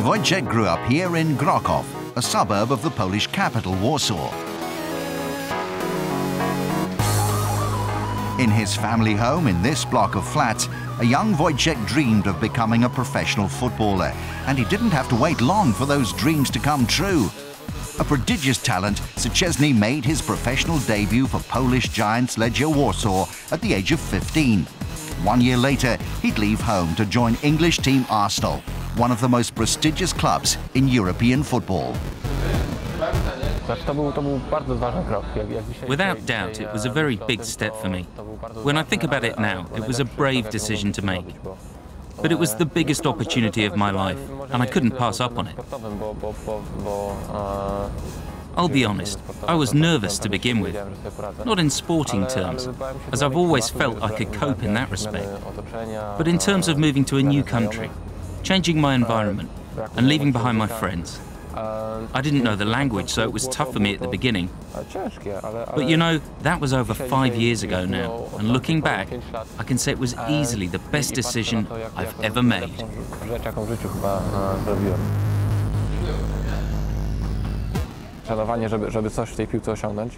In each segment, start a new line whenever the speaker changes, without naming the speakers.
Wojciech grew up here in Kraków, a suburb of the Polish capital, Warsaw. In his family home in this block of flats, a young Wojciech dreamed of becoming a professional footballer, and he didn't have to wait long for those dreams to come true. A prodigious talent, Szczesny made his professional debut for Polish giants Legia Warsaw at the age of 15. 1 year later, he'd leave home to join English team Arsenal, one of the most prestigious clubs in European football.
Without doubt, it was a very big step for me. When I think about it now, it was a brave decision to make. But it was the biggest opportunity of my life, and I couldn't pass up on it. I'll be honest, I was nervous to begin with. Not in sporting terms, as I've always felt I could cope in that respect. But in terms of moving to a new country, changing my environment, and leaving behind my friends. I didn't know the language, so it was tough for me at the beginning. But you know, that was over 5 years ago now, and looking back, I can say it was easily the best decision I've ever made.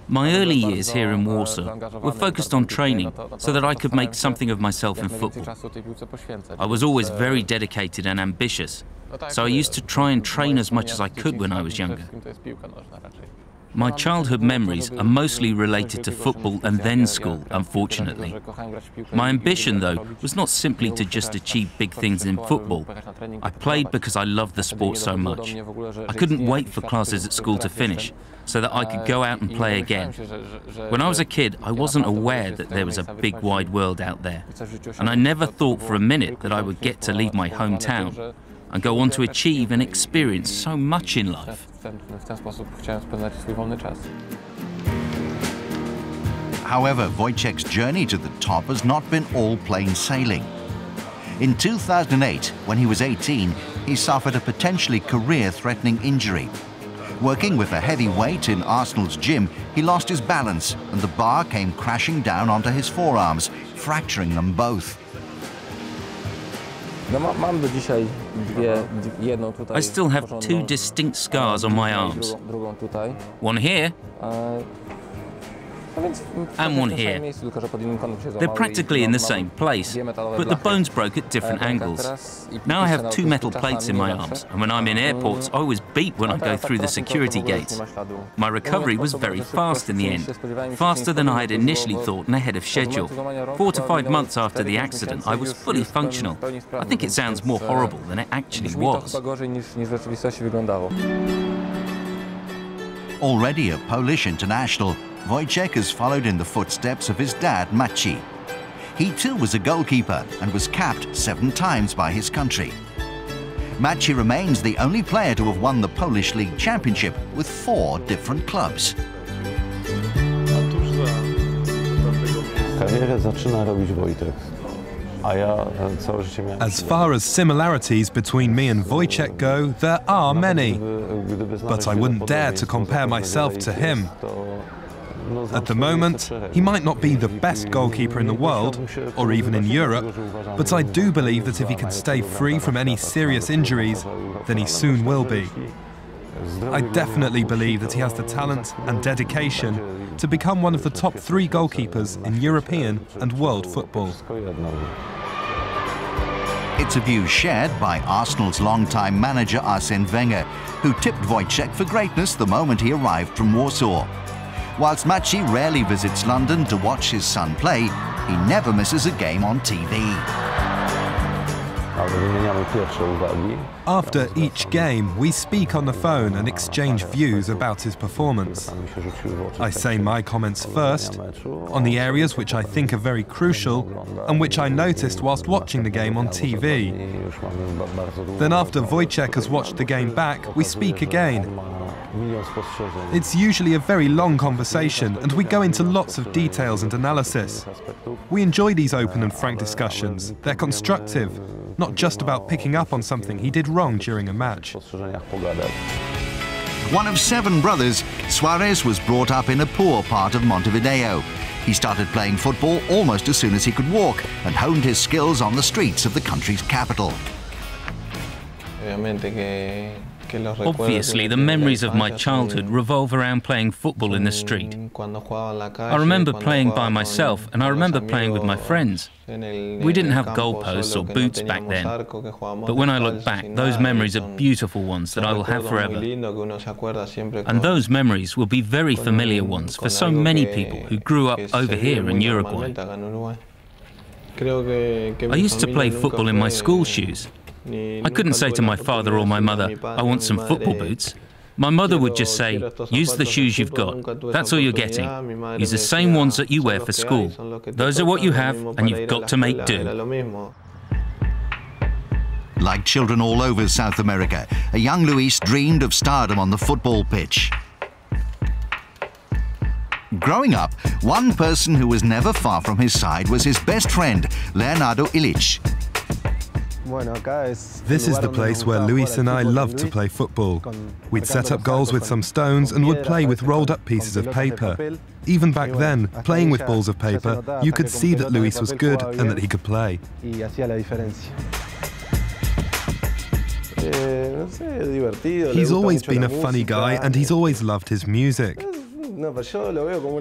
My early years here in Warsaw were focused on training so that I could make something of myself in football. I was always very dedicated and ambitious, so I used to try and train as much as I could when I was younger. My childhood memories are mostly related to football and then school, unfortunately. My ambition, though, was not simply to just achieve big things in football. I played because I loved the sport so much. I couldn't wait for classes at school to finish so that I could go out and play again. When I was a kid, I wasn't aware that there was a big wide world out there. And I never thought for a minute that I would get to leave my hometown and go on to achieve and experience so much in life.
However, Wojciech's journey to the top has not been all plain sailing. In 2008, when he was 18, he suffered a potentially career-threatening injury. Working with a heavy weight in Arsenal's gym, he lost his balance and the bar came crashing down onto his forearms, fracturing them both.
I still have two distinct scars on my arms. One here and one here. They're practically in the same place, but the bones broke at different angles. Now I have two metal plates in my arms, and when I'm in airports, I always beep when I go through the security gates. My recovery was very fast in the end, faster than I had initially thought and ahead of schedule. 4 to 5 months after the accident, I was fully functional. I think it sounds more horrible than it actually was.
Already a Polish international, Wojciech has followed in the footsteps of his dad, Maciej. He too was a goalkeeper and was capped 7 times by his country. Maciej remains the only player to have won the Polish League Championship with 4 different clubs.
As far as similarities between me and Wojciech go, there are many, but I wouldn't dare to compare myself to him. At the moment, he might not be the best goalkeeper in the world, or even in Europe, but I do believe that if he can stay free from any serious injuries, then he soon will be. I definitely believe that he has the talent and dedication to become one of the top 3 goalkeepers in European and world football.
It's a view shared by Arsenal's longtime manager Arsene Wenger, who tipped Wojciech for greatness the moment he arrived from Warsaw. Whilst Maciej rarely visits London to watch his son play, he never misses a game on TV.
After each game, we speak on the phone and exchange views about his performance. I say my comments first, on the areas which I think are very crucial and which I noticed whilst watching the game on TV. Then after Wojciech has watched the game back, we speak again. It's usually a very long conversation and we go into lots of details and analysis. We enjoy these open and frank discussions. They're constructive, not just about picking up on something he did wrong during a match.
One of 7 brothers, Suarez was brought up in a poor part of Montevideo. He started playing football almost as soon as he could walk and honed his skills on the streets of the country's capital.
Obviously, the memories of my childhood revolve around playing football in the street. I remember playing by myself, and I remember playing with my friends. We didn't have goalposts or boots back then, but when I look back, those memories are beautiful ones that I will have forever. And those memories will be very familiar ones for so many people who grew up over here in Uruguay. I used to play football in my school shoes. I couldn't say to my father or my mother, I want some football boots. My mother would just say, use the shoes you've got. That's all you're getting. Use the same ones that you wear for school. Those are what you have, and you've got to make do.
Like children all over South America, a young Luis dreamed of stardom on the football pitch. Growing up, one person who was never far from his side was his best friend, Leonardo Illich.
This is the place where Luis and I loved to play football. We'd set up goals with some stones and would play with rolled up pieces of paper. Even back then, playing with balls of paper, you could see that Luis was good and that he could play. He's always been a funny guy and he's always loved his music.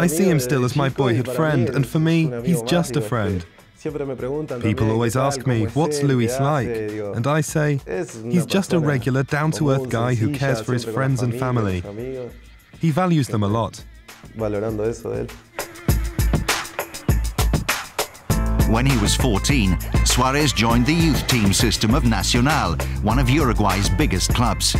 I see him still as my boyhood friend, and for me, he's just a friend. People always ask me, what's Luis like? And I say, he's just a regular, down-to-earth guy who cares for his friends and family. He values them a lot.
When he was 14, Suarez joined the youth team system of Nacional, one of Uruguay's biggest clubs.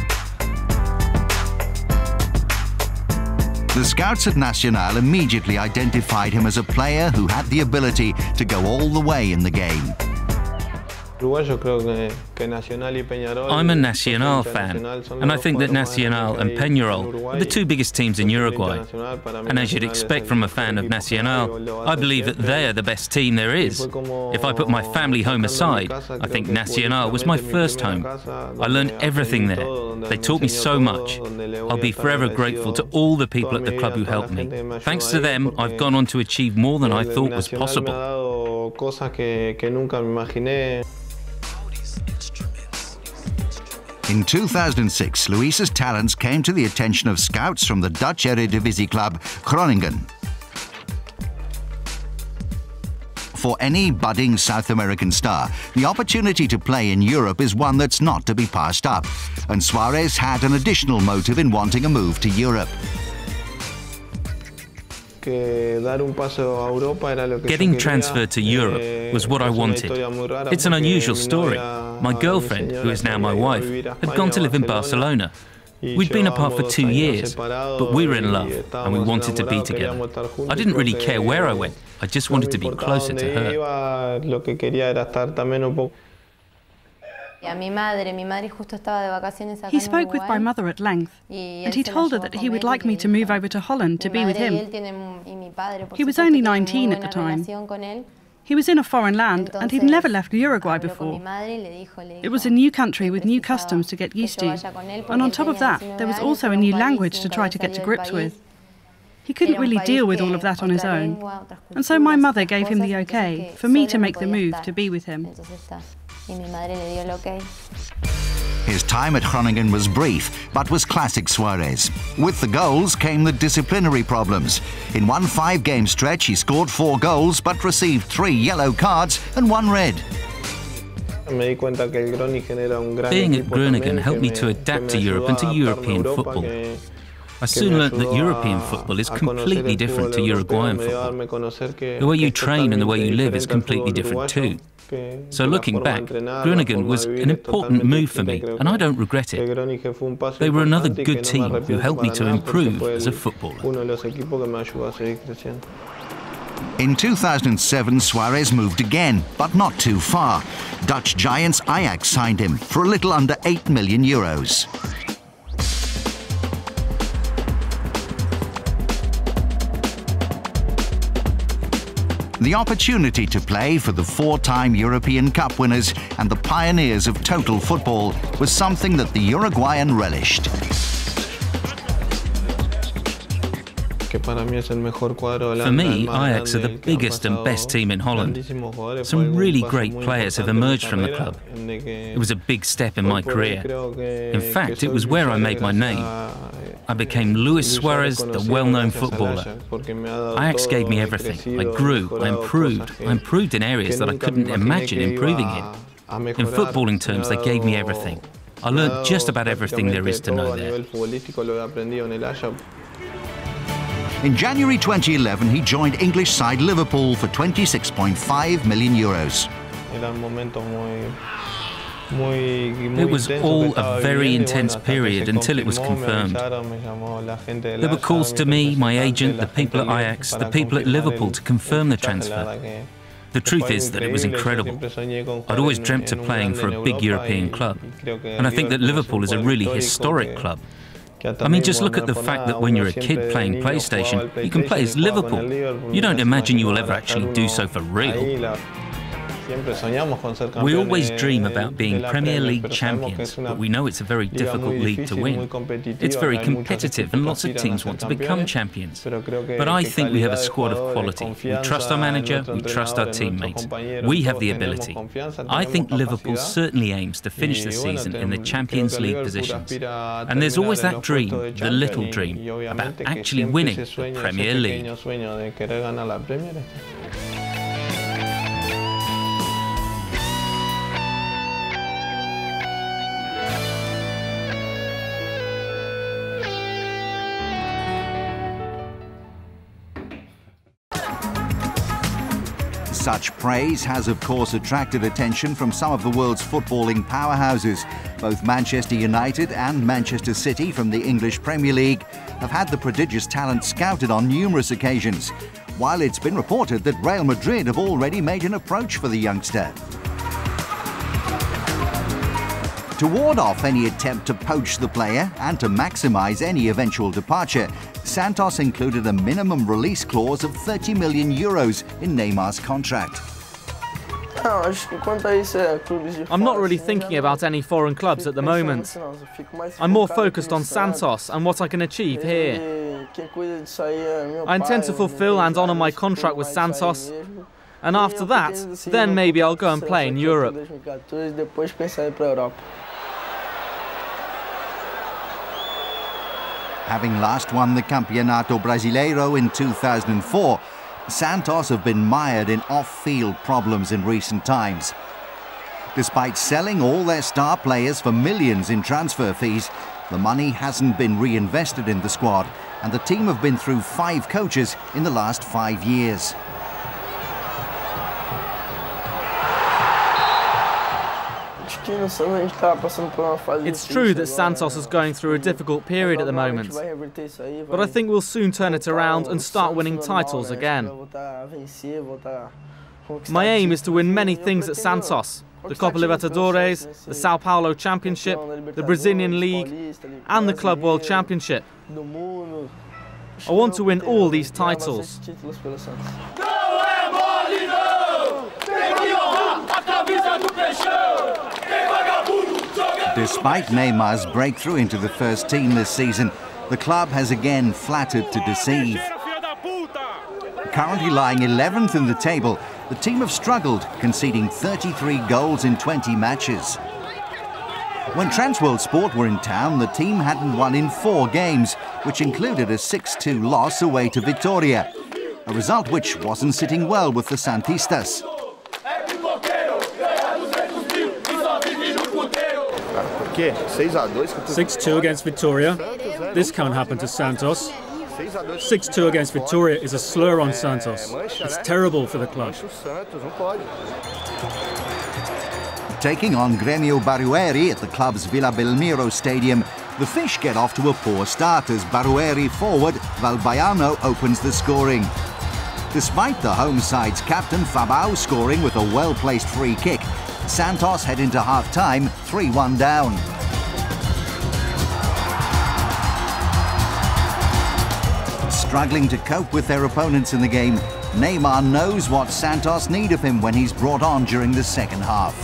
The scouts at Nacional immediately identified him as a player who had the ability to go all the way in the game.
I'm a Nacional fan, and I think that Nacional and Peñarol are the two biggest teams in Uruguay. And as you'd expect from a fan of Nacional, I believe that they are the best team there is. If I put my family home aside, I think Nacional was my first home. I learned everything there. They taught me so much. I'll be forever grateful to all the people at the club who helped me. Thanks to them, I've gone on to achieve more than I thought was possible.
In 2006, Luis's talents came to the attention of scouts from the Dutch Eredivisie club Groningen. For any budding South American star, the opportunity to play in Europe is one that's not to be passed up, and Suarez had an additional motive in wanting a move to Europe.
Getting transferred to Europe was what I wanted. It's an unusual story. My girlfriend, who is now my wife, had gone to live in Barcelona. We'd been apart for 2 years, but we were in love and we wanted to be together. I didn't really care where I went, I just wanted to be closer to her.
He spoke with my mother at length, and he told her that he would like me to move over to Holland to be with him. He was only 19 at the time. He was in a foreign land, and he'd never left Uruguay before. It was a new country with new customs to get used to, and on top of that, there was also a new language to try to get to grips with. He couldn't really deal with all of that on his own, and so my mother gave him the okay for me to make the move to be with him.
His time at Groningen was brief, but was classic Suarez. With the goals came the disciplinary problems. In one 5-game stretch, he scored 4 goals, but received 3 yellow cards and 1 red.
Being at Groningen helped me to adapt to Europe and to European football. I soon learnt that European football is completely different to Uruguayan football. The way you train and the way you live is completely different too. So looking back, Groningen was an important move for me, and I don't regret it. They were another good team who helped me to improve as a footballer.
In 2007, Suarez moved again, but not too far. Dutch giants Ajax signed him for a little under €8 million. The opportunity to play for the 4-time European Cup winners and the pioneers of total football was something that the Uruguayan relished.
For me, Ajax are the biggest and best team in Holland. Some really great players have emerged from the club. It was a big step in my career. In fact, it was where I made my name. I became Luis Suarez, the well-known footballer. Ajax gave me everything. I grew, I improved in areas that I couldn't imagine improving in. In footballing terms, they gave me everything. I learned just about everything there is to know there.
In January 2011, he joined English side Liverpool for €26.5 million.
It was all a very intense period until it was confirmed. There were calls to me, my agent, the people at Ajax, the people at Liverpool to confirm the transfer. The truth is that it was incredible. I'd always dreamt of playing for a big European club, and I think that Liverpool is a really historic club. I mean, just look at the fact that when you're a kid playing PlayStation, you can play as Liverpool. You don't imagine you will ever actually do so for real. We always dream about being Premier League champions, but we know it's a very difficult league to win. It's very competitive and lots of teams want to become champions. But I think we have a squad of quality. We trust our manager, we trust our teammates. We have the ability. I think Liverpool certainly aims to finish the season in the Champions League positions. And there's always that dream, the little dream, about actually winning the Premier League.
Such praise has, of course, attracted attention from some of the world's footballing powerhouses. Both Manchester United and Manchester City from the English Premier League have had the prodigious talent scouted on numerous occasions, while it's been reported that Real Madrid have already made an approach for the youngster. To ward off any attempt to poach the player and to maximise any eventual departure, Santos included a minimum release clause of €30 million in Neymar's contract.
I'm not really thinking about any foreign clubs at the moment. I'm more focused on Santos and what I can achieve here. I intend to fulfill and honour my contract with Santos, and after that, then maybe I'll go and play in Europe.
Having last won the Campeonato Brasileiro in 2004, Santos have been mired in off-field problems in recent times. Despite selling all their star players for millions in transfer fees, the money hasn't been reinvested in the squad, and the team have been through 5 coaches in the last 5 years.
It's true that Santos is going through a difficult period at the moment, but I think we'll soon turn it around and start winning titles again. My aim is to win many things at Santos: the Copa Libertadores, the Sao Paulo Championship, the Brazilian League, and the Club World Championship. I want to win all these titles.
Despite Neymar's breakthrough into the first team this season, the club has again flattered to deceive. Currently lying 11th in the table, the team have struggled, conceding 33 goals in 20 matches. When Transworld Sport were in town, the team hadn't won in 4 games, which included a 6-2 loss away to Vitória, a result which wasn't sitting well with the Santistas.
6-2 against Vitória. This can't happen to Santos. 6-2 against Vitória is a slur on Santos. It's terrible for the club.
Taking on Grêmio Barueri at the club's Vila Belmiro stadium, the Fish get off to a poor start as Barueri forward Valbaiano opens the scoring. Despite the home side's captain Fabao scoring with a well-placed free kick, Santos head into half-time 3-1 down. Struggling to cope with their opponents in the game, Neymar knows what Santos need of him when he's brought on during the second half.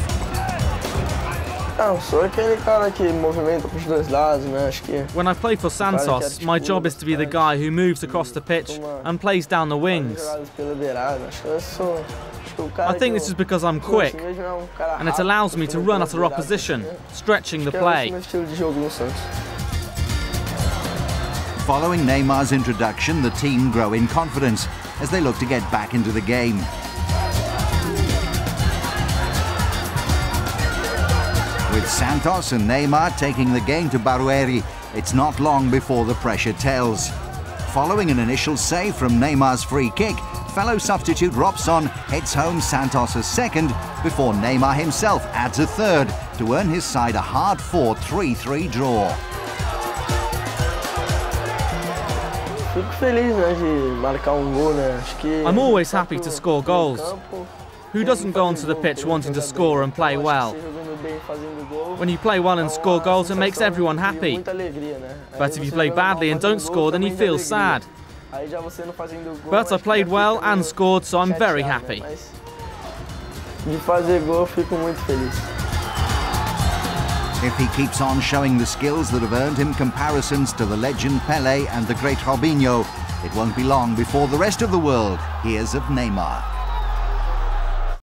When I play for Santos, my job is to be the guy who moves across the pitch and plays down the wings. I think this is because I'm quick, and it allows me to run at our opposition, stretching the play.
Following Neymar's introduction, the team grow in confidence as they look to get back into the game. With Santos and Neymar taking the game to Barueri, it's not long before the pressure tells. Following an initial save from Neymar's free kick, fellow substitute Robson heads home Santos' second before Neymar himself adds a third to earn his side a hard-fought 3-3 draw.
I'm always happy to score goals. Who doesn't go onto the pitch wanting to score and play well? When you play well and score goals, it makes everyone happy. But if you play badly and don't score, then you feel sad. But I played well and scored, so I'm very happy.
If he keeps on showing the skills that have earned him comparisons to the legend Pelé and the great Robinho, it won't be long before the rest of the world hears of Neymar.